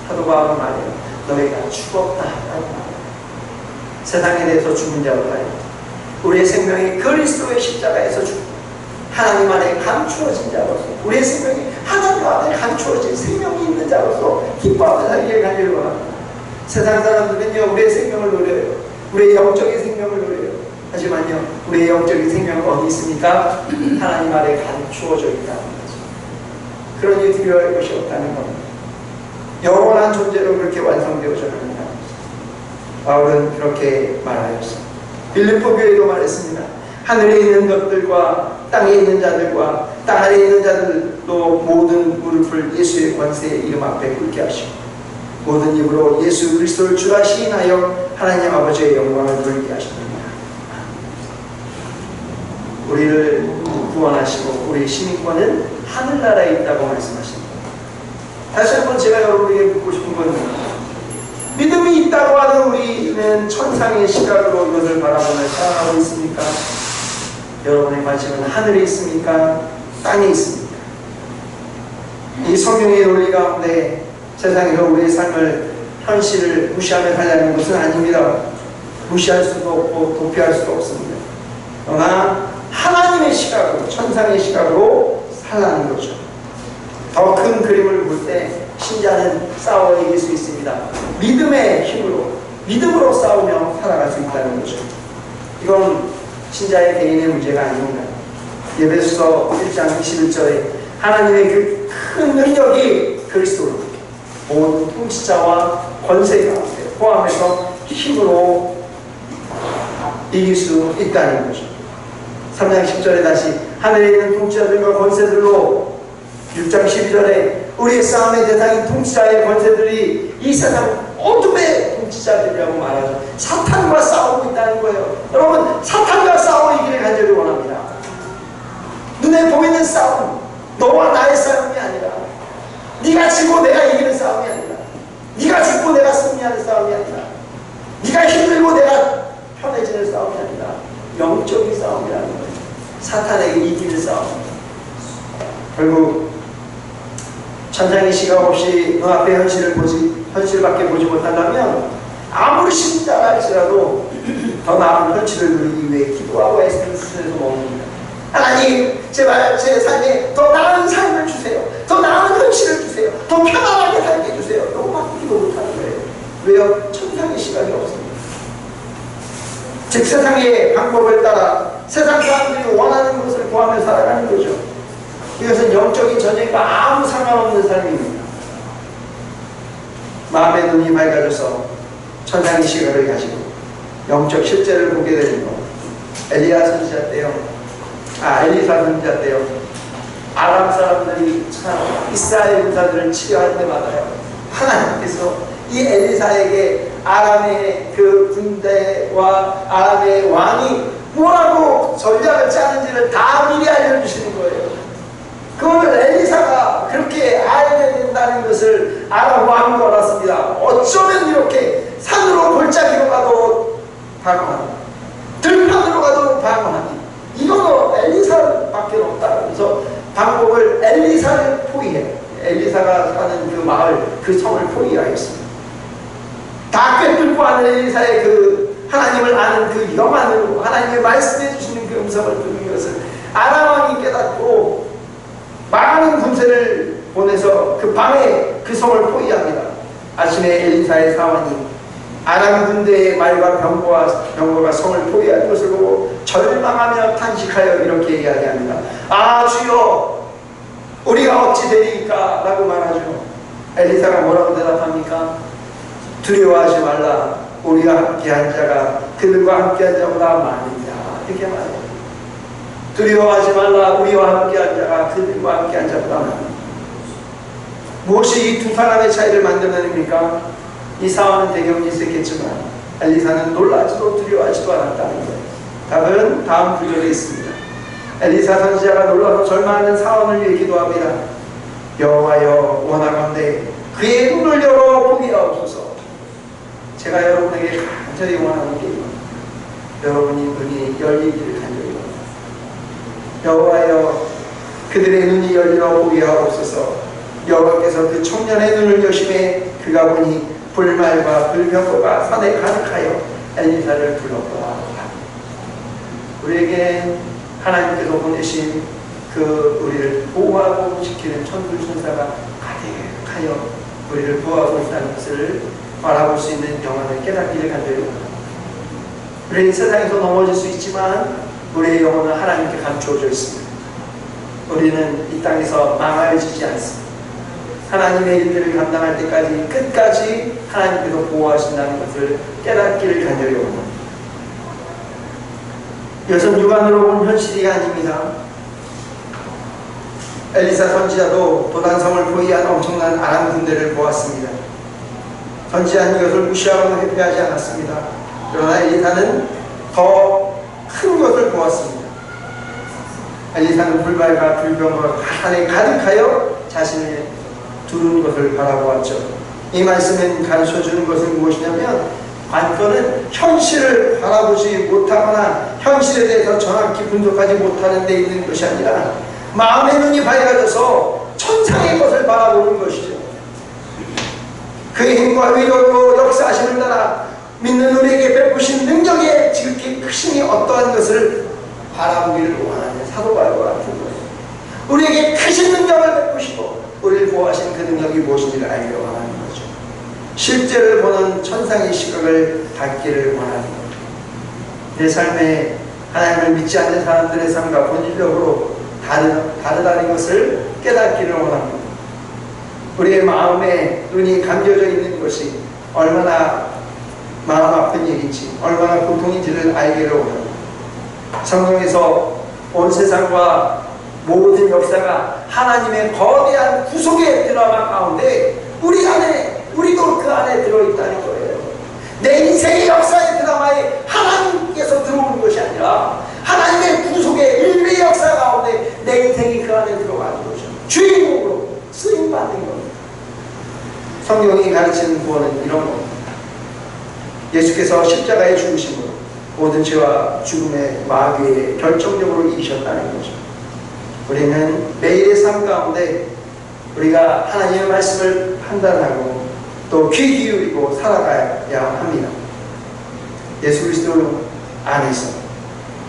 사도 바울은 말해요. 너희가 죽었다 라고 말해요. 세상에 대해서 죽은 자로 말해요. 우리의 생명이 그리스도의 십자가에서 죽고 하나님 안에 감추어진 자로서 우리의 생명이 하나님 안에 감추어진 생명이 있는 자로서 기뻐하며 살기를 간절히 원합니다. 세상 사람들은요 우리의 생명을 노려요. 우리의 영적인 생명을 노려요. 하지만요 우리의 영적인 생명은 어디 있습니까? 하나님 안에 감추어져 있다는 거죠. 그러니 두려워할 것이 없다는 겁니다. 영원한 존재로 그렇게 완성되어져 갑니다. 바울은 그렇게 말하였습니다. 빌립보 교회도 말했습니다. 하늘에 있는 것들과 땅에 있는 자들과 땅 아래에 있는 자들도 모든 무릎을 예수의 권세의 이름 앞에 꿇게 하시고 모든 입으로 예수 그리스도를 주라 시인하여 하나님 아버지의 영광을 돌리게 하십니다. 우리를 구원하시고 우리의 시민권은 하늘나라에 있다고 말씀하십니다. 다시 한번 제가 여러분에게 묻고 싶은 건 믿음이 있다고 하는 우리는 천상의 시각으로 이것을 바라보며 살아가고 있습니까? 여러분의 관심은 하늘에 있습니까? 땅에 있습니까? 이 성경의 논리 가운데 세상에서 우리의 삶을 현실을 무시하며 살려는 것은 아닙니다. 무시할 수도 없고 도피할 수도 없습니다. 그러나 하나님의 시각으로 천상의 시각으로 살라는 거죠. 더 큰 그림을 볼 때 신자는 싸워 이길 수 있습니다. 믿음의 힘으로 믿음으로 싸우며 살아갈 수 있다는 거죠. 이건 신자의 개인의 문제가 아닙니다. 에베소서 1장 21절에 하나님의 그 큰 능력이 그리스도로 모든 통치자와 권세 가운데 포함해서 힘으로 이길 수 있다는 거죠. 3장 10절에 다시 하늘에 있는 통치자들과 권세들로 6장 12절에 우리의 싸움의 대상인 통치자의 권세들이 이 세상 어둠의 통치자들이라고 말하죠. 사탄과 싸우고 있다는 거예요. 여러분 사탄과 싸워 이기를 간절히 원합니다. 눈에 보이는 싸움, 너와 나의 싸움이 아니라 네가 지고 내가 이기는 싸움이 아니라 네가 죽고 내가 승리하는 싸움이 아니라 네가 힘들고 내가 편해지는 싸움이 아니라 영적인 싸움이라는 거예요. 사탄에게 이기는 싸움. 결국 천상의 시각 없이 눈앞의 현실밖에 보지 못한다면 아무리 신자라 할지라도 더 나은 현실을 누리기 위해 기도하고 애쓰는 수준에서 머뭅니다. 하나님 제발 제 삶에 더 나은 삶을 주세요. 더 나은 현실을 주세요. 더 편안하게 살게 해주세요. 너무만 기도 못하는 거예요. 왜요? 천상의 시각이 없습니다. 즉 세상의 방법을 따라 세상 사람들이 원하는 것을 구하며 살아가는 거죠. 이것은 영적인 전쟁과 아무 상관없는 삶입니다. 마음의 눈이 밝아져서 천상의 시각을 가지고 영적 실제를 보게 되는 것. 엘리야 선지자 때요. 엘리사 선지자 때요. 아람 사람들이 참 이스라엘 군사들을 치료할 때마다요. 하나님께서 이 엘리사에게 아람의 그 군대와 아람의 왕이 뭐라고 전략을 짜는지를 다 미리 알려주시는 거예요. 그걸 엘리사가 그렇게 알게 된다는 것을 아람 왕도 알았습니다. 어쩌면 이렇게 산으로 다 꿰뚫고 아는 엘리사의 그 하나님을 아는 그 영안으로 하나님의 말씀해 주시는 그 음성을 듣는 것을 아람 왕이 깨닫고 많은 군대를 보내서 그 밤에 그 성을 포위합니다. 아침에 엘리사의 사원이 아람 군대의 말과 병거가 성을 포위할 것을 보고 절망하며 탄식하여 이렇게 이야기합니다. 아 주여 우리가 어찌 되리까? 라고 말하죠. 엘리사가 뭐라고 대답합니까? 두려워하지 말라. 우리가 함께한 자가 그들과 함께한 자보다 많으니라. 이렇게 말해요. 두려워하지 말라. 우리와 함께한 자가 그들과 함께한 자보다 많으니라. 무엇이 이 두 사람의 차이를 만들어냅니까? 이 사원은 되게 있었겠지만 엘리사는 놀라지도 두려워하지도 않았다는 거예요. 답은 다음 구절에 있습니다. 엘리사 선지자가 놀라서 절망하는 사원을 위해 기도합니다. 여호와여 원하건대 그의 눈을 열어 보게 하옵소서. 제가 여러분에게 간절히 원하는 게 이겁니다. 여러분이 눈이 열리기를 간절히 원합니다. 여호와여 그들의 눈이 열려 보게 하옵소서. 여호와께서 그 청년의 눈을 여심해 그가 보니 불말과 불병거가 산에 가득하여 엘리사를 불렀더라. 우리에게 하나님께서 보내신 그 우리를 보호하고 지키는 천군천사가 가득하여 우리를 보호하고 있다는 것을 바라볼 수 있는 영혼을 깨닫기를 간절히 원합니다. 우리는 세상에서 넘어질 수 있지만 우리의 영혼은 하나님께 감추어져 있습니다. 우리는 이 땅에서 망하여지지 않습니다. 하나님의 일들을 감당할 때까지 끝까지 하나님께서 보호하신다는 것을 깨닫기를 간절히 원합니다. 이것은 육안으로 본 현실이 아닙니다. 엘리사 선지자도 도단성을 포위한 엄청난 아람 군대를 보았습니다. 선지자는 이것을 무시하거나 회피하지 않았습니다. 그러나 엘리사는 더 큰 것을 보았습니다. 엘리사는 불발과 불병과 산에 가득하여 자신을 두른 것을 바라보았죠. 이 말씀은 가르쳐주는 것은 무엇이냐면 관건은 현실을 바라보지 못하거나 현실에 대해서 정확히 분석하지 못하는 데 있는 것이 아니라 마음의 눈이 밝아져서 천상의 것을 바라보는 것이죠. 그의 힘과 위력으로 역사하심을 따라 믿는 우리에게 베푸신 능력의 지극히 크심이 어떠한 것을 바라보기를 원하는 사도 바울과 같은 거예요. 우리에게 크신 능력을 베푸시고 우리를 보호하신 그 능력이 무엇인지를 알기를 원하는 거죠. 실제를 보는 천상의 시각을 갖기를 원하는 거죠. 내 삶에 하나님을 믿지 않는 사람들의 삶과 본질적으로 다르다는 것을 깨닫기를 원합니다. 우리의 마음에 눈이 감겨져 있는 것이 얼마나 마음 아픈 일인지 얼마나 고통인지를 알기를 원합니다. 성경에서 온 세상과 모든 역사가 하나님의 거대한 구속의 드라마 가운데 우리도 그 안에 들어있다는 거예요. 내 인생의 역사의 드라마에 하나님께서 들어오는 것이 아니라 하나님의 구속의 인류의 역사 가운데 내 인생이 그 안에 들어가는 거죠. 주인공으로 쓰임받는 겁니다. 성경이 가르치는 구원은 이런 겁니다. 예수께서 십자가의 죽으심으로 모든 죄와 죽음의 마귀에 결정적으로 이기셨다는 거죠. 우리는 매일의 삶 가운데 우리가 하나님의 말씀을 판단하고 또 귀 기울이고 살아가야 합니다. 예수 그리스도 안에서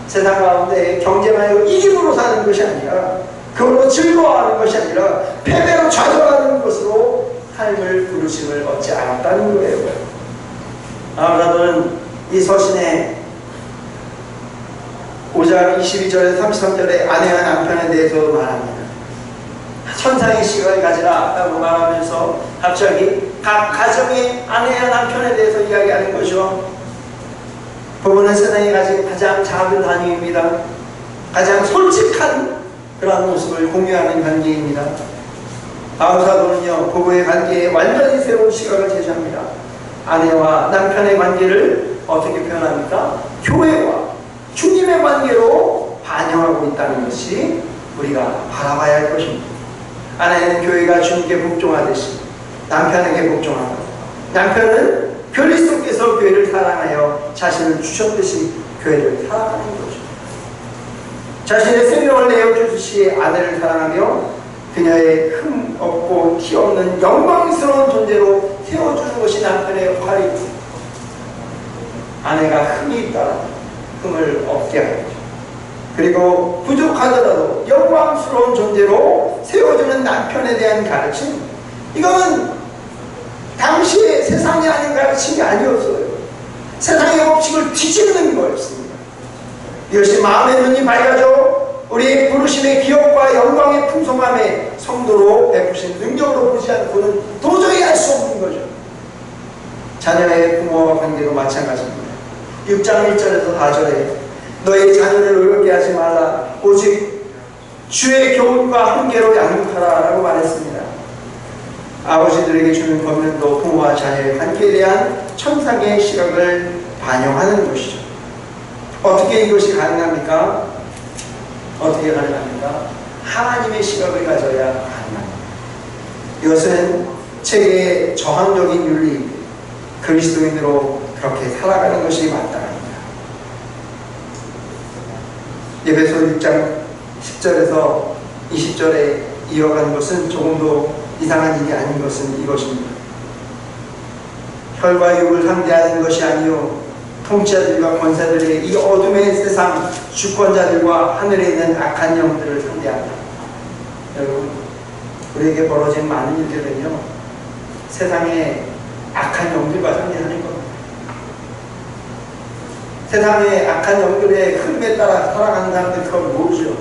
세상 가운데 경쟁하여 이김으로 사는 것이 아니라 그걸로 즐거워하는 것이 아니라 패배로 좌절하는 것으로 삶을 부르심을 얻지 않았다는 거예요. 아브라함은 이 서신에 5장 22절에 33절에 아내와 남편에 대해서 말합니다. 천상의 시각을 가지라 라고 말하면서 갑자기 각 가정의 아내와 남편에 대해서 이야기하는 거죠. 부부는 세상에 가진 가장 작은 단위입니다. 가장 솔직한 그런 모습을 공유하는 관계입니다. 바울 사도는요 부부의 관계에 완전히 새로운 시각을 제시합니다. 아내와 남편의 관계를 어떻게 표현합니까? 교회와 주님의 관계로 반영하고 있다는 것이 우리가 바라봐야 할 것입니다. 아내는 교회가 주님께 복종하듯이 남편에게 복종하고 남편은 그리스도께서 교회를 사랑하여 자신을 주셨듯이 교회를 사랑하는 거죠. 자신의 생명을 내어주듯이 아내를 사랑하며 그녀의 흠 없고 티 없는 영광스러운 존재로 세워주는 것이 남편의 역할이고 아내가 흠이 있다라 흠을 없게 하죠. 그리고 부족하더라도 영광스러운 존재로 세워주는 남편에 대한 가르침, 이거는 당시에 세상에 하는 가르침이 아니었어요. 세상의 법칙을 뒤집는 거였습니다. 이것이 마음의 눈이 밝아져 우리의 부르심의 기업과 영광의 풍성함에 성도로 베푸신 능력으로 보지 않고는 도저히 알 수 없는 거죠. 자녀의 부모와 관계도 마찬가지입니다. 6장 1절에서 4절에 너희 자녀를 의롭게 하지 말라 오직 주의 교훈과 훈계로 양육하라 라고 말했습니다. 아버지들에게 주는 권면도 부모와 자녀의 관계에 대한 천상의 시각을 반영하는 것이죠. 어떻게 이것이 가능합니까? 어떻게 가능합니까? 하나님의 시각을 가져야 가능합니다. 이것은 체계의 저항적인 윤리, 그리스도인으로 그렇게 살아가는 것이 마땅합니다. 에베소 6장 10절에서 20절에 이어간 것은 조금도 이상한 일이 아닌 것은 이것입니다. 혈과 육을 상대하는 것이 아니요 통치자들과 권세들의 이 어둠의 세상 주권자들과 하늘에 있는 악한 영들을 상대한다. 여러분, 우리에게 벌어진 많은 일들은요, 세상의 악한 영들과 상대하는 겁니다. 세상의 악한 영들의 흐름에 따라 살아가는 사람들 그걸 모르죠.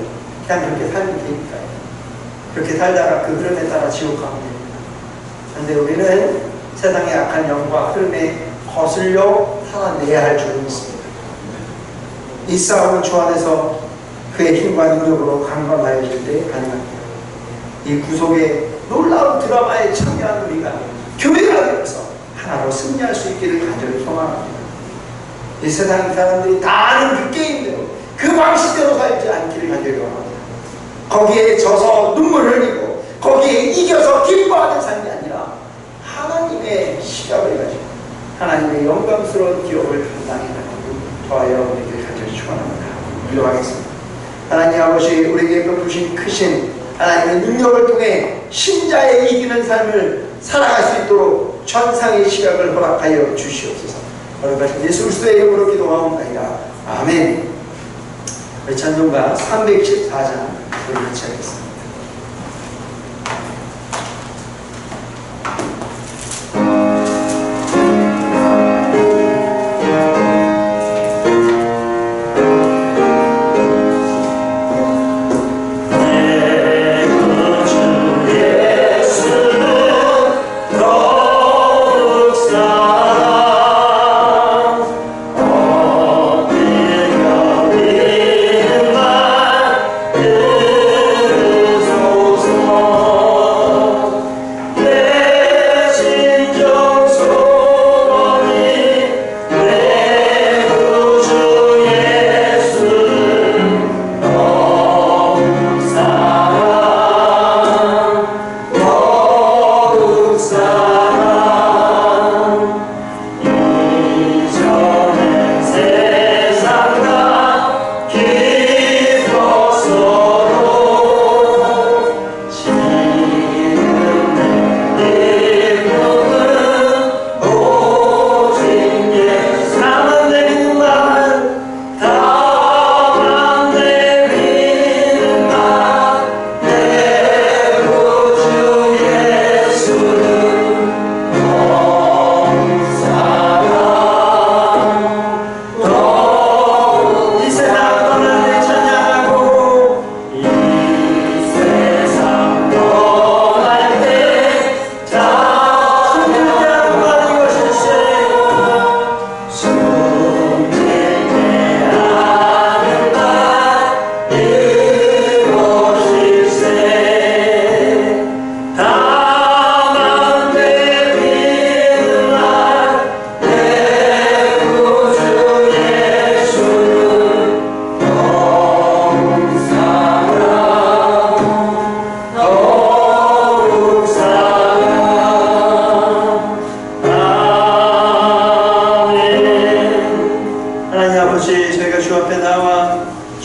그냥 그렇게 살면 되니까요. 그렇게 살다가 그 흐름에 따라 지옥 가면 됩니다. 그런데 우리는 세상의 악한 영과 흐름에 거슬려 살아내야 할 줄을 믿습니다. 이 싸움은 주 안에서 그의 힘과 능력으로 강건하여질 때 가능합니다. 이 구속의 놀라운 드라마에 참여한 우리가 교회가 되어서 하나로 승리할 수 있기를 간절히 소망합니다. 이 세상 사람들이 다 아는 그 게임대로 그 방식대로 살지 않기를 간절히 원합니다. 거기에 져서 눈물 흘리고 거기에 이겨서 기뻐하는 삶이 아니라 하나님의 시각을 가지고 하나님의 영광스러운 기업을 감당해나가는 저와 여러분에게 간절히 축원합니다. 기도하겠습니다. 하나님 아버지, 우리에게 베푸신 크신 하나님의 능력을 통해 신자의 이기는 삶을 살아갈 수 있도록 천상의 시각을 허락하여 주시옵소서. 거룩하신 예수 그리스도의 이름으로 기도하옵나이다. 아멘. 우리 찬송가 324장 우리 같이 하겠습니다.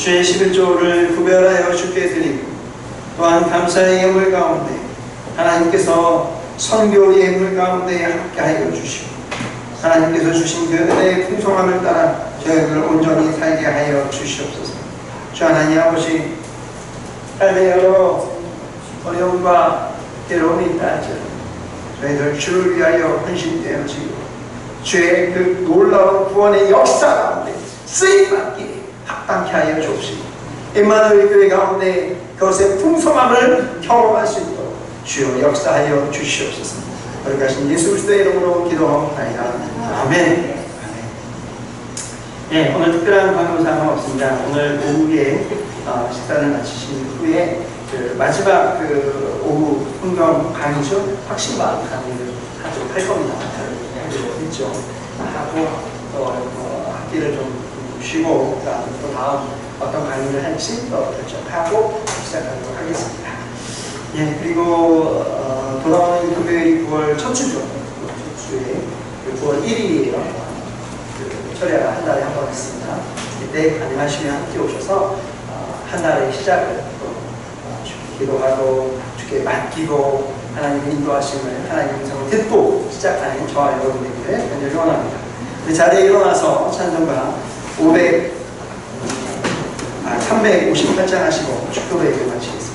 주의 11조를 구별하여 주께 드리고 또한 감사의 예물 가운데 하나님께서 선교 예물 가운데 함께 하여 주시고 하나님께서 주신 그 은혜의 풍성함을 따라 저희를 온전히 살게 하여 주시옵소서. 주 하나님 아버지, 삶의 여러 어려움과 괴로움이 있다 할지라도 저희들 주를 위하여 헌신되어지고 주의 그 놀라운 구원의 역사 가운데 쓰임받기에 합당케 하여 주옵시고 임마누엘 교회 가운데 그것의 풍성함을 경험할 수 있도록 주여 역사하여 주시옵소서. 거룩하신 예수 그리스도의 이름으로 기도하옵나이다. 아멘. 네, 오늘 특별한 방송사항은 없습니다. 오늘 오후에 식사를 마치신 후에 그 마지막 그 오후 풍경 강의죠. 확신과 강의를 하도록 할 겁니다. 하기로 했죠. 하고 학기를 좀 쉬고 또 다음 어떤 강의를 할지 또 결정하고 시작하도록 하겠습니다. 예, 그리고 돌아오는 금요일이 9월 첫 주죠. 첫 주에 9월 1일이에요. 철야가 한 달에 한 번 있습니다. 이때 가능하시면 함께 오셔서 한 달의 시작을 또 기도하고 주께 맡기고 하나님의 인도하심을 하나님의 음성을 듣고 시작하는 저와 여러분들에게 간절히 원합니다. 그 자리에 일어나서 찬송가 358장 하시고 축도로 예배 마치겠습니다.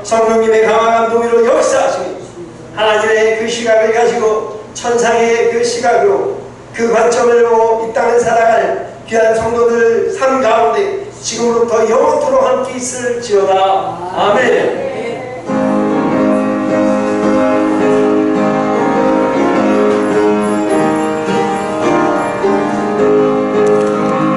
성령님의 강한 감동으로 역사하시니 하나님의 그 시각을 가지고 천상의 그 시각으로 그 관점으로 이 땅을 살아갈 귀한 성도들 삶 가운데 지금부터 영원토록 함께 있을지어다. 아멘.